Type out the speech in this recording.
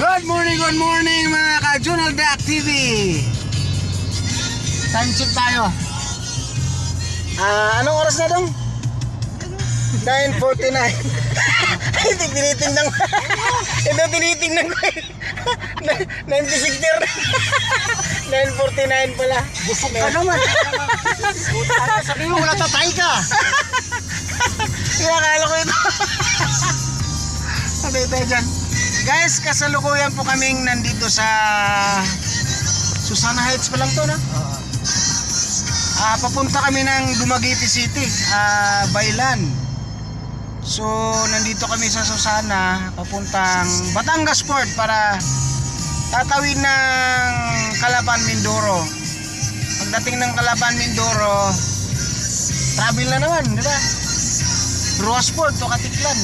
Good morning mga ka-Junal Dak TV. Time check tayo. Anong oras na dong? 9:49. Hindi tinitingnan ko. Ito tinitingnan ko. 96 9:49 pala. Busog ka naman. Sabi mo wala tatay ka. Kaya akala ko ito. Sabi tayo dyan. Guys, kasalukuyan po kaming nandito sa Susana Heights pa lang to, no? Papunta kami ng Dumaguete City, Bailan. So, nandito kami sa Susana, papuntang Batangas Port para tatawid ng Calapan, Mindoro. Pagdating ng Calapan, Mindoro, travel na naman, di ba? Ruas Port o Katiklan.